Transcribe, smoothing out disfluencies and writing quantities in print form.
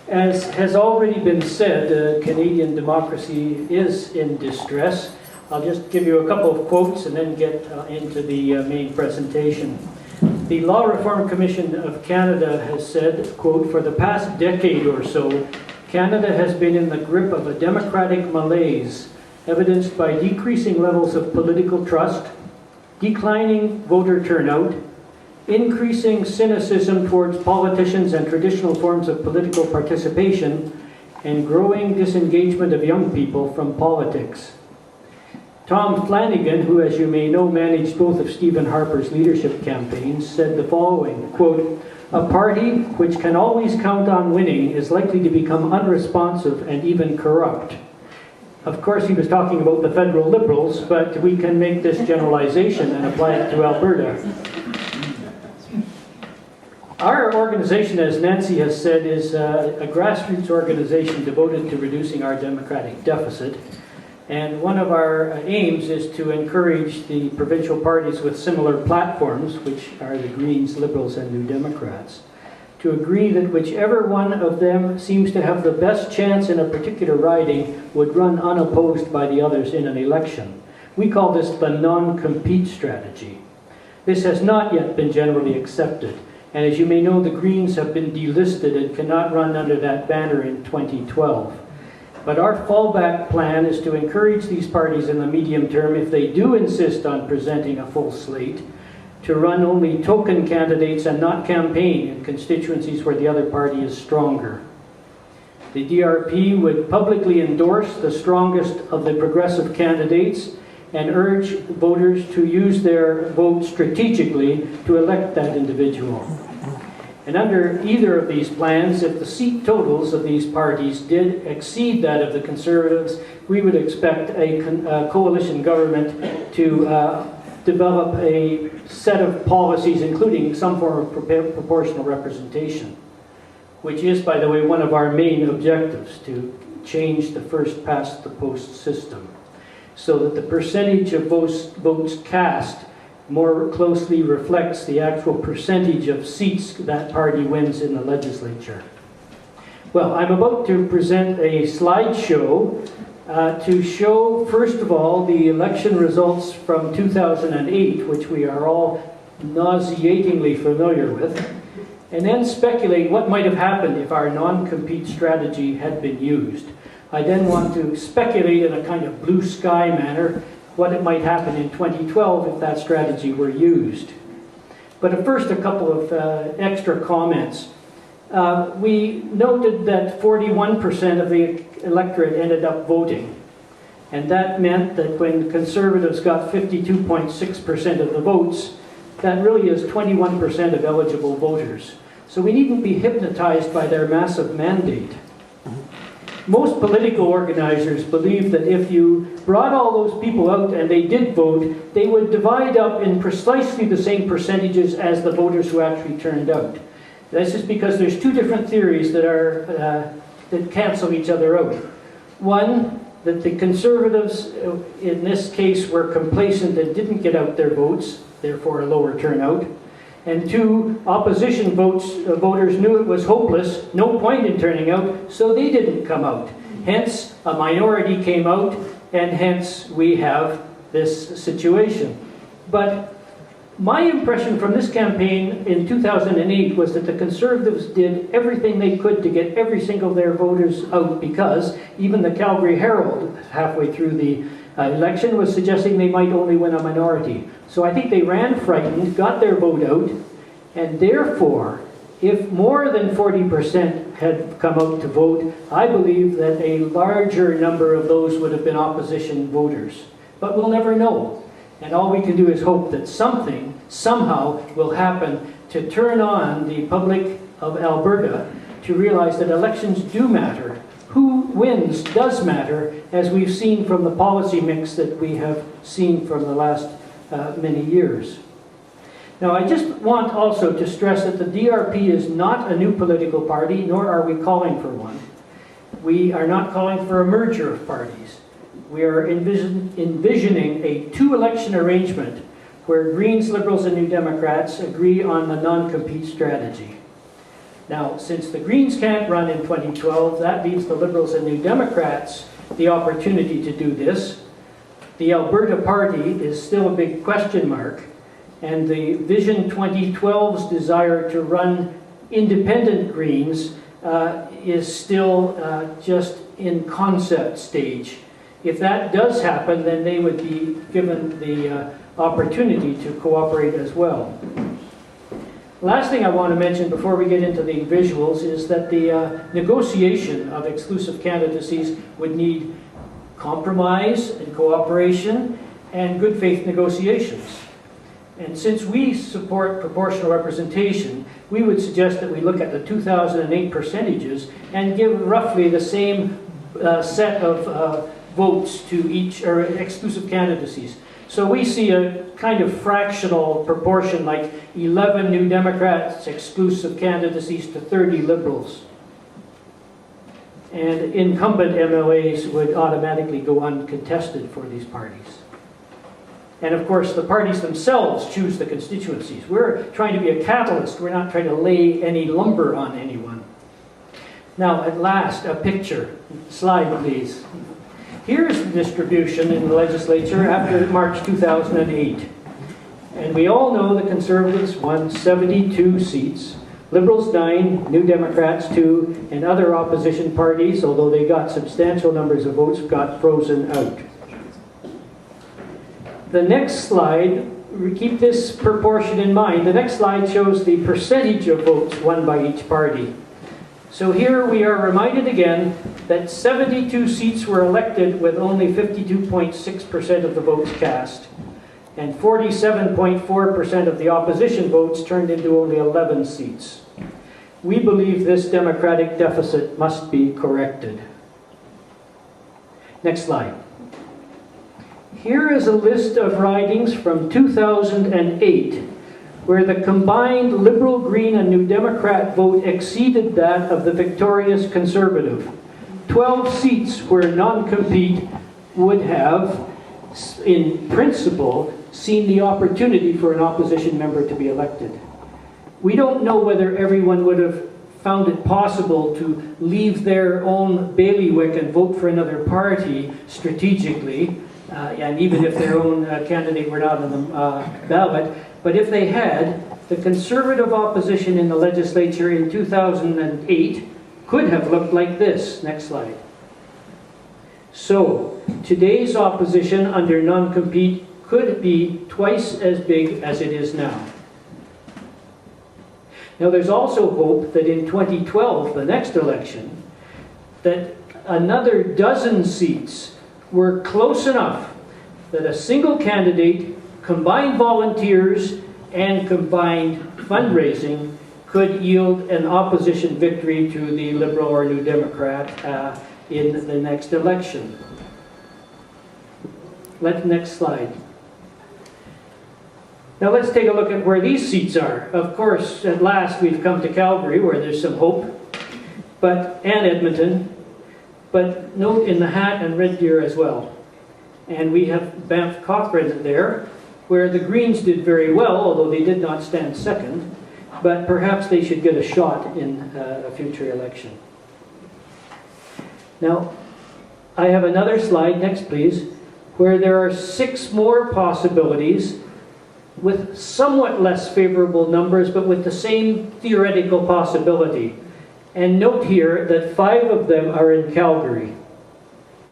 As has already been said, Canadian democracy is in distress. I'll just give you a couple of quotes and then get into the main presentation. The Law Reform Commission of Canada has said, quote, "For the past decade or so, Canada has been in the grip of a democratic malaise, evidenced by decreasing levels of political trust, declining voter turnout, increasing cynicism towards politicians and traditional forms of political participation, and growing disengagement of young people from politics." Tom Flanagan, who, as you may know, managed both of Stephen Harper's leadership campaigns, said the following, quote, "A party which can always count on winning is likely to become unresponsive and even corrupt." Of course, he was talking about the federal Liberals, but we can make this generalization and apply it to Alberta. Our organization, as Nancy has said, is a grassroots organization devoted to reducing our democratic deficit. And one of our aims is to encourage the provincial parties with similar platforms, which are the Greens, Liberals, and New Democrats, to agree that whichever one of them seems to have the best chance in a particular riding would run unopposed by the others in an election. We call this the non-compete strategy. This has not yet been generally accepted. And as you may know, the Greens have been delisted and cannot run under that banner in 2012. But our fallback plan is to encourage these parties in the medium term, if they do insist on presenting a full slate, to run only token candidates and not campaign in constituencies where the other party is stronger. The DRP would publicly endorse the strongest of the progressive candidates and urge voters to use their vote strategically to elect that individual. And under either of these plans, if the seat totals of these parties did exceed that of the Conservatives, we would expect a coalition government to develop a set of policies, including some form of proportional representation, which is, by the way, one of our main objectives, to change the first-past-the-post system, so that the percentage of votes cast more closely reflects the actual percentage of seats that party wins in the legislature. Well, I'm about to present a slideshow to show, first of all, the election results from 2008, which we are all nauseatingly familiar with, and then speculate what might have happened if our non-compete strategy had been used. I then want to speculate in a kind of blue sky manner what it might happen in 2012 if that strategy were used. But first, a couple of extra comments. We noted that 41% of the electorate ended up voting. And that meant that when Conservatives got 52.6% of the votes, that really is 21% of eligible voters. So we needn't be hypnotized by their massive mandate. Most political organizers believe that if you brought all those people out and they did vote, they would divide up in precisely the same percentages as the voters who actually turned out. This is because there's two different theories that cancel each other out. One, that the Conservatives, in this case, were complacent and didn't get out their votes, therefore a lower turnout. And two, opposition voters knew it was hopeless, no point in turning out, so they didn't come out. Hence, a minority came out, and hence we have this situation. But my impression from this campaign in 2008 was that the Conservatives did everything they could to get every single of their voters out, because even the Calgary Herald, halfway through the election, was suggesting they might only win a minority. So I think they ran frightened, got their vote out, and therefore, if more than 40% had come out to vote, I believe that a larger number of those would have been opposition voters. But we'll never know. And all we can do is hope that something, somehow, will happen to turn on the public of Alberta to realize that elections do matter. Who wins does matter, as we've seen from the policy mix that we have seen from the last many years. Now, I just want also to stress that the DRP is not a new political party, nor are we calling for one. We are not calling for a merger of parties. We are envisioning a two-election arrangement where Greens, Liberals, and New Democrats agree on the non-compete strategy. Now, since the Greens can't run in 2012, that leaves the Liberals and New Democrats the opportunity to do this. The Alberta Party is still a big question mark, and the Vision 2012's desire to run independent Greens is still just in concept stage. If that does happen, then they would be given the opportunity to cooperate as well. Last thing I want to mention before we get into the visuals is that the negotiation of exclusive candidacies would need compromise and cooperation and good faith negotiations. And since we support proportional representation, we would suggest that we look at the 2008 percentages and give roughly the same set of votes to each, or exclusive candidacies. So we see a kind of fractional proportion, like 11 New Democrats exclusive candidacies to 30 Liberals. And incumbent MLAs would automatically go uncontested for these parties. And of course, the parties themselves choose the constituencies. We're trying to be a catalyst. We're not trying to lay any lumber on anyone. Now, at last, a picture. Slide, please. Here's the distribution in the legislature after March 2008. And we all know the Conservatives won 72 seats, Liberals 9, New Democrats 2, and other opposition parties, although they got substantial numbers of votes, got frozen out. The next slide, keep this proportion in mind. The next slide shows the percentage of votes won by each party. So here we are reminded again that 72 seats were elected with only 52.6% of the votes cast, and 47.4% of the opposition votes turned into only 11 seats. We believe this democratic deficit must be corrected. Next slide. Here is a list of ridings from 2008 where the combined Liberal, Green, and New Democrat vote exceeded that of the victorious Conservative. 12 seats where non-compete would have, in principle, seen the opportunity for an opposition member to be elected. We don't know whether everyone would have found it possible to leave their own bailiwick and vote for another party strategically, and even if their own candidate were not on the ballot. But if they had, the Conservative opposition in the legislature in 2008 could have looked like this. Next slide. So, today's opposition under non-compete could be twice as big as it is now. Now there's also hope that in 2012, the next election, that another dozen seats were close enough that a single candidate, combined volunteers, and combined fundraising could yield an opposition victory to the Liberal or New Democrat in the next election. Next slide. Now let's take a look at where these seats are. Of course, at last we've come to Calgary, where there's some hope, and Edmonton, but note in the Hat and Red Deer as well. And we have Banff Cochrane there, where the Greens did very well, although they did not stand second, but perhaps they should get a shot in a future election. Now, I have another slide, next please, where there are 6 more possibilities with somewhat less favorable numbers, but with the same theoretical possibility. And note here that 5 of them are in Calgary.